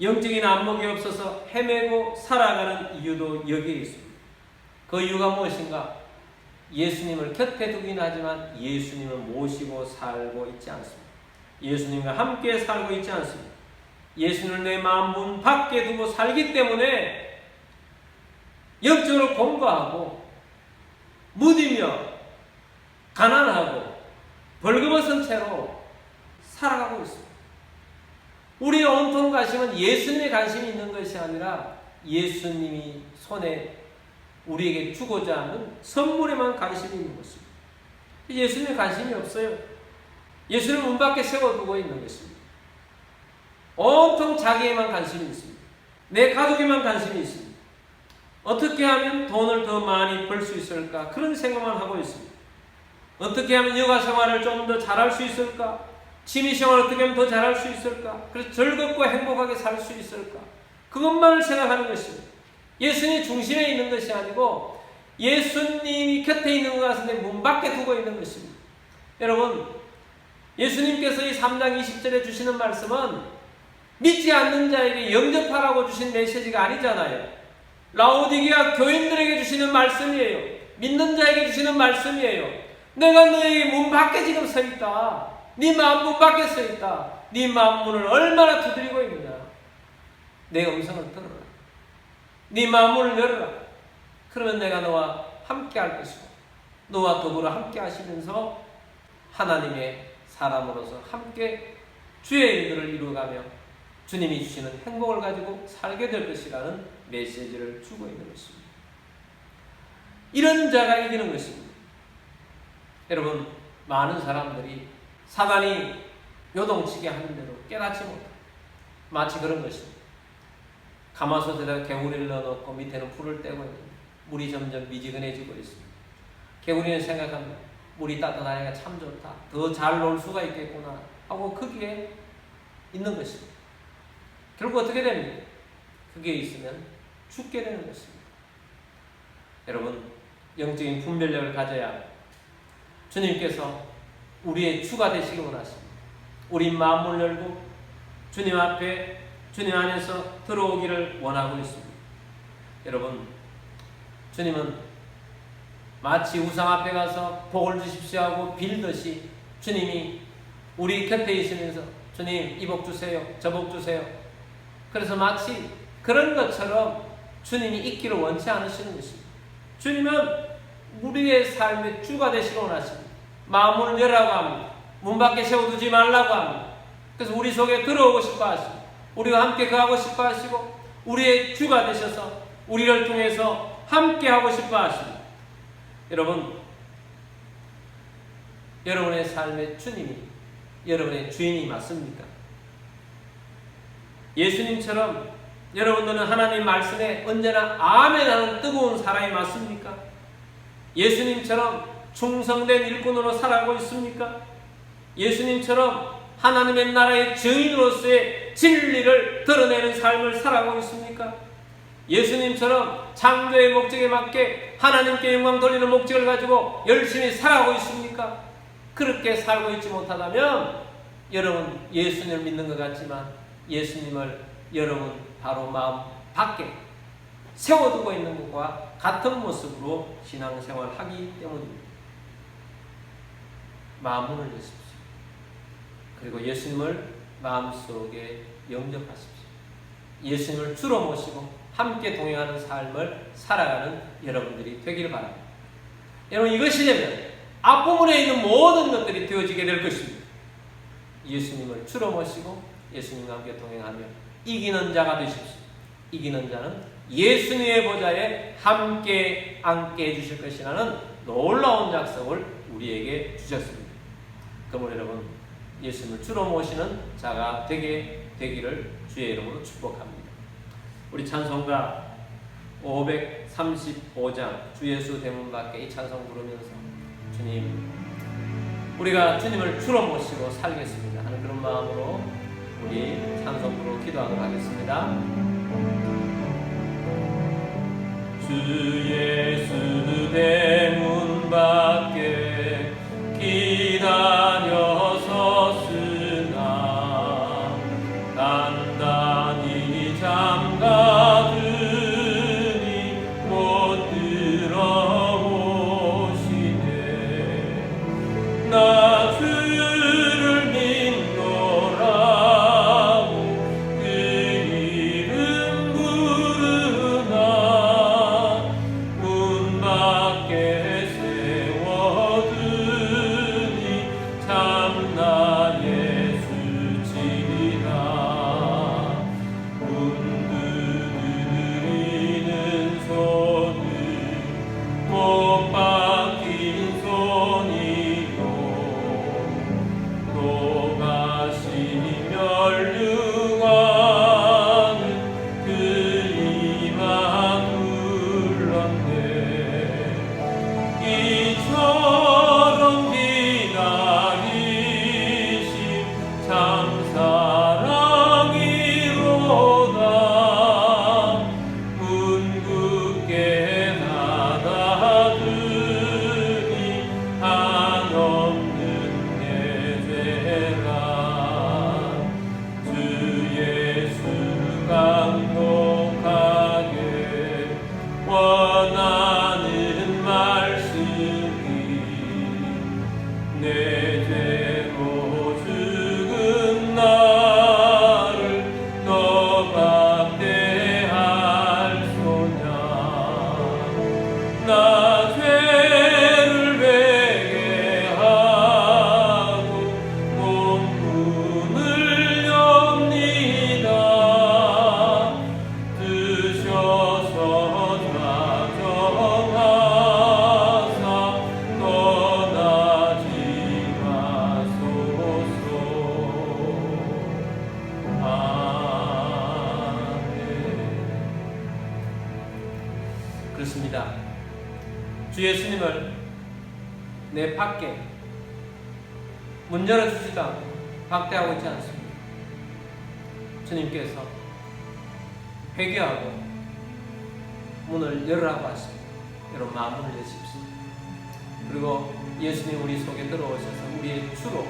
Speaker 1: 영적인 안목이 없어서 헤매고 살아가는 이유도 여기에 있습니다. 그 이유가 무엇인가? 예수님을 곁에 두긴 하지만 예수님을 모시고 살고 있지 않습니다. 예수님과 함께 살고 있지 않습니다. 예수님을 내 마음 문 밖에 두고 살기 때문에 영적으로 공고하고 무디며 가난하고 벌거벗은 채로 살아가고 있습니다. 우리의 온통 관심은 예수님의 관심이 있는 것이 아니라 예수님이 손에 우리에게 주고자 하는 선물에만 관심이 있는 것입니다. 예수님의 관심이 없어요. 예수님을 문 밖에 세워두고 있는 것입니다. 온통 자기에만 관심이 있습니다. 내 가족에만 관심이 있습니다. 어떻게 하면 돈을 더 많이 벌 수 있을까? 그런 생각만 하고 있습니다. 어떻게 하면 여가 생활을 좀 더 잘할 수 있을까? 취미 생활을 어떻게 하면 더 잘할 수 있을까? 그래서 즐겁고 행복하게 살 수 있을까? 그것만을 생각하는 것입니다. 예수님이 중심에 있는 것이 아니고 예수님이 곁에 있는 것 같은데 문 밖에 두고 있는 것입니다. 여러분, 예수님께서 이 3장 20절에 주시는 말씀은 믿지 않는 자에게 영접하라고 주신 메시지가 아니잖아요. 라오디게아 교인들에게 주시는 말씀이에요. 믿는 자에게 주시는 말씀이에요. 내가 너에게 문 밖에 지금 서 있다. 네 마음 문 밖에 서 있다. 네 마음 문을 얼마나 두드리고 있느냐. 내 음성을 들어라. 네 마음을 열어라. 그러면 내가 너와 함께 할 것이고 너와 더불어 함께 하시면서 하나님의 사람으로서 함께 주의 일들을 이루어가며 주님이 주시는 행복을 가지고 살게 될 것이라는 메시지를 주고 있는 것입니다. 이런 자가 이기는 것입니다. 여러분, 많은 사람들이 사단이 요동치게 하는 대로 깨닫지 못합니다. 마치 그런 것입니다. 가마솥에다가 개구리를 넣어놓고 밑에는 불을 떼고 있는데 물이 점점 미지근해지고 있습니다. 개구리는 생각합니다. 물이 따뜻하니까 참 좋다. 더 잘 놀 수가 있겠구나 하고 거기에 있는 것입니다. 결국 어떻게 됩니까? 그게 있으면 죽게 되는 것입니다. 여러분, 영적인 분별력을 가져야 주님께서 우리의 주가 되시기 원하십니다. 우리 마음을 열고 주님 앞에 주님 안에서 들어오기를 원하고 있습니다. 여러분, 주님은 마치 우상 앞에 가서 복을 주십시오 하고 빌듯이 주님이 우리 곁에 있으면서 주님 이 복 주세요, 저 복 주세요. 그래서 마치 그런 것처럼 주님이 있기를 원치 않으시는 것입니다. 주님은 우리의 삶의 주가 되시기 원하십니다. 마음을 열라고 합니다. 문 밖에 세워두지 말라고 합니다. 그래서 우리 속에 들어오고 싶어 하십니다. 우리와 함께 거하고 싶어 하시고 우리의 주가 되셔서 우리를 통해서 함께 하고 싶어 하십니다. 여러분, 여러분의 삶의 주님이 여러분의 주인이 맞습니까? 예수님처럼 여러분들은 하나님 말씀에 언제나 아멘 하는 뜨거운 사람이 맞습니까? 예수님처럼 충성된 일꾼으로 살아가고 있습니까? 예수님처럼 하나님의 나라의 증인으로서의 진리를 드러내는 삶을 살아가고 있습니까? 예수님처럼 창조의 목적에 맞게 하나님께 영광 돌리는 목적을 가지고 열심히 살아가고 있습니까? 그렇게 살고 있지 못하다면 여러분 예수님을 믿는 것 같지만 예수님을 여러분 바로 마음 밖에 세워두고 있는 것과 같은 모습으로 신앙생활을 하기 때문입니다. 마음을 여십시오. 그리고 예수님을 마음속에 영접하십시오. 예수님을 주로 모시고 함께 동행하는 삶을 살아가는 여러분들이 되기를 바랍니다. 여러분, 이것이 되면 앞부분에 있는 모든 것들이 되어지게 될 것입니다. 예수님을 주로 모시고 예수님과 함께 동행하며 이기는 자가 되십시오. 이기는 자는 예수님의 보좌에 함께 앉게 해주실 것이라는 놀라운 약속을 우리에게 주셨습니다. 그러므로 여러분, 예수님을 주로 모시는 자가 되게 되기를 주의 이름으로 축복합니다. 우리 찬송가 535장 주 예수 대문 밖에 이 찬송 부르면서 주님, 우리가 주님을 주로 모시고 살겠습니다 하는 그런 마음으로 우리 찬송부로 기도하도록 하겠습니다. 주 예수 대문 밖에 기다려 섰으나 단단히 잠가두니 못 들어오시네. 나 주를 믿노라고 그 이름 부르나 문 밖에 세워두니 참나 예수 치리라. 문 두드리는 손은 못 박힌 손이요 또다시 멸류관은 그 이마 눌렀네. 이처럼 기다리심 참 사랑이로다. 문 굳게 닫아두니 한없는 내 죄라. 주 예수 강독하게 원하는 말씀이 내 죄로 죽은 나를 너 박대할소냐. 나 죄를 회개하고 몸문을 엽니다. 드셔서 좌정하사 떠나지 마소서. 아멘. 그렇습니다. 주 예수님을 내 밖에 문 열어주지도 않고 박대하고 있지 않습니다. 주님께서 회개하고 문을 열으라고 하십니다. 여러분, 마음을 여십시오. 그리고 예수님 우리 속에 들어오셔서 우리의 주로,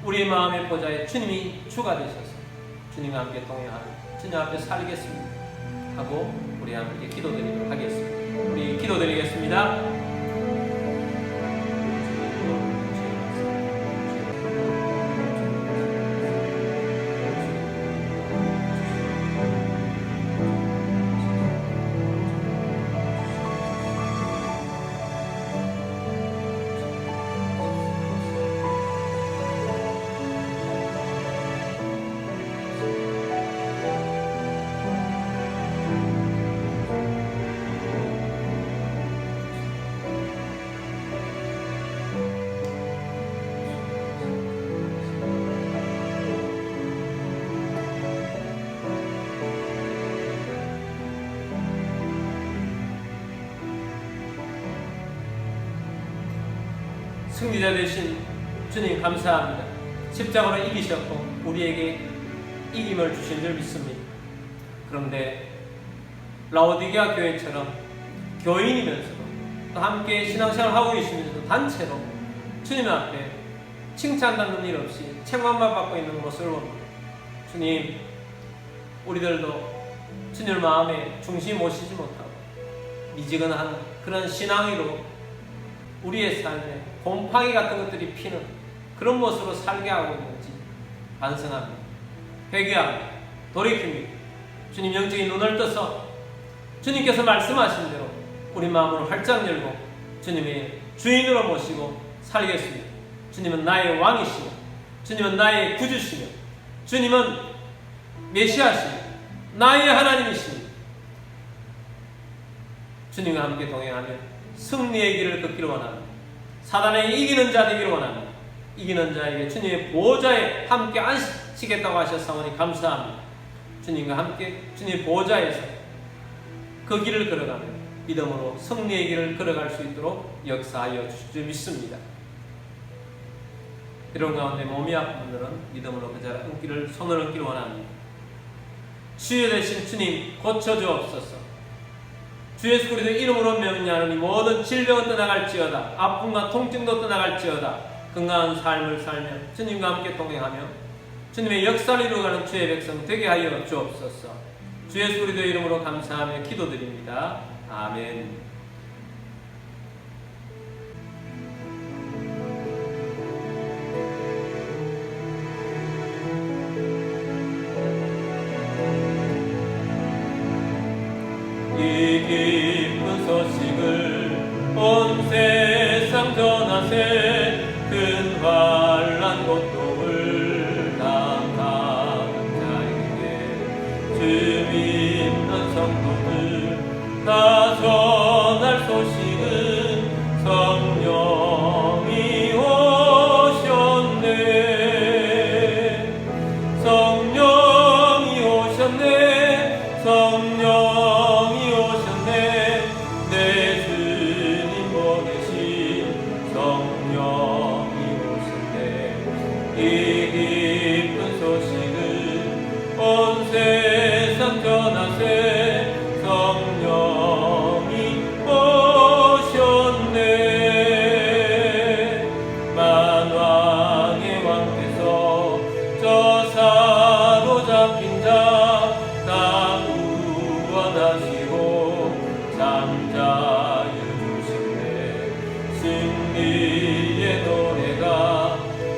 Speaker 1: 우리의 마음의 보좌에 주님이 주가 되셔서 주님과 함께 동행하며 주님 앞에 살겠습니다 하고 우리 함께 기도드리도록 하겠습니다. 우리 기도드리겠습니다. 승리자 되신 주님 감사합니다. 십자가로 이기셨고 우리에게 이김을 주신 줄 믿습니다. 그런데 라오디게아 교회처럼 교인이면서도 또 함께 신앙생활을 하고 계시면서도 단체로 주님 앞에 칭찬받는 일 없이 책망만 받고 있는 모습을 봅니다. 주님, 우리들도 주님을 마음에 중심에 모시지 못하고 미지근한 그런 신앙으로 우리의 삶에 곰팡이 같은 것들이 피는 그런 모습으로 살게 하고 있는지 반성합니다. 회개합니다. 돌이킵니다. 주님, 영적인 눈을 떠서 주님께서 말씀하신 대로 우리 마음을 활짝 열고 주님의 주인으로 모시고 살겠습니다. 주님은 나의 왕이시며 주님은 나의 구주시며 주님은 메시아시며 나의 하나님이시며 주님과 함께 동행하며 승리의 길을 걷기를 원합니다. 사단에게 이기는 자 되기를 원합니다. 이기는 자에게 주님의 보호자에 함께 앉히겠다고 하셨사오니 감사합니다. 주님과 함께 주님의 보호자에서 그 길을 걸어가며 믿음으로 승리의 길을 걸어갈 수 있도록 역사하여 주실 줄 믿습니다. 이런 가운데 몸이 아픈 분들은 믿음으로 그 자를 얹기를 손을 얹기를 원합니다. 치유 되신 주님 고쳐주옵소서. 주 예수 그리스도의 이름으로 명령하노니 모든 질병은 떠나갈지어다. 아픔과 통증도 떠나갈지어다. 건강한 삶을 살며 주님과 함께 동행하며 주님의 역사를 이루어가는 주의 백성 되게 하여 주옵소서. 주 예수 그리스도의 이름으로 감사하며 기도드립니다. 아멘. 이 기쁜 소식을 온 세상 전하세. 큰 환난 고통을 당하는 자에게 주 믿는 성도들 다 전할 소식은 성령이 오셨네. 성령이 오셨네. 성령이 오셨네. 내 주님 보내신 성령이 오셨네. 이 기쁜 소식을 온 세상 전하세. 성령이 오셨네. 만왕의 왕께서 저 사로잡힌 자 다 구원하시고 잠자여 주시네. 승리의 노래가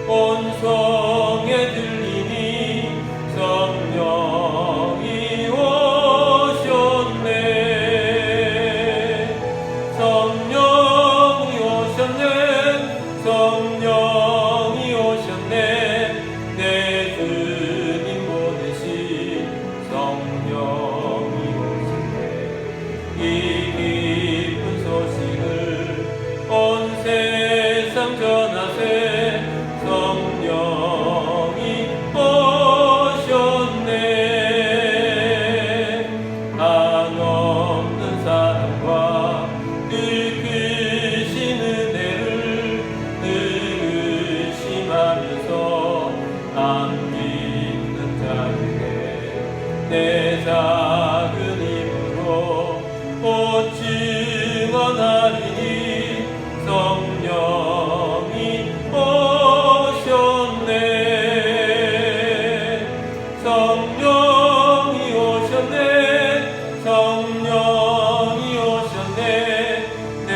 Speaker 1: 온 성에 들리니 성령이 오셨네. 성령이 오셨네. 성령이 오셨네. 내 주님 보내신 성령이 오셨네. 이 기쁜 소식을 온 세상 전하세. 성령이 오셨네. 한없는 사랑과 늘 크신 은혜를 늘 의심하면서 안 믿는 자에게 내 작은 힘으로 곧 증언하리니 성령이 오셨네. 성령이 오셨네. 성령이 오셨네. 내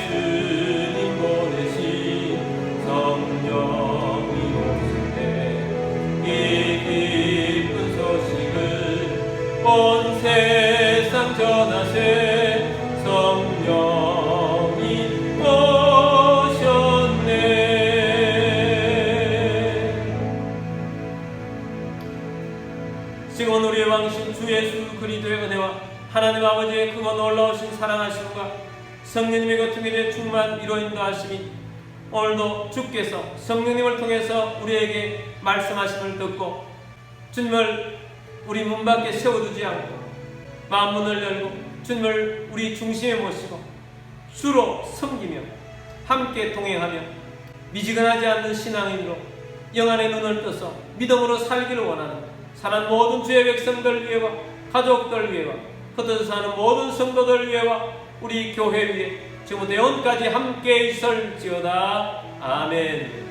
Speaker 1: 주님 보내신 성령이 오셨네. 이 기쁜 소식을 온 세상 전하세. 성령이 오셨네. 지금 우리의 왕신 주 예수 그리스도의 은혜와 하나님 아버지의 크고 놀라우신 사랑하심과 성령님의 거듭의 충만 이로 인도하심이 오늘도 주께서 성령님을 통해서 우리에게 말씀하심을 듣고 주님을 우리 문 밖에 세워두지 않고 마음문을 열고 주님을 우리 중심에 모시고 주로 섬기며 함께 동행하며 미지근하지 않는 신앙인으로 영안의 눈을 떠서 믿음으로 살기를 원하는 사는 모든 주의 백성들 위해와 가족들 위해와 흩어져 사는 모든 성도들 위해와 우리 교회 위에 지금부터 영원까지 함께 있을지어다. 아멘.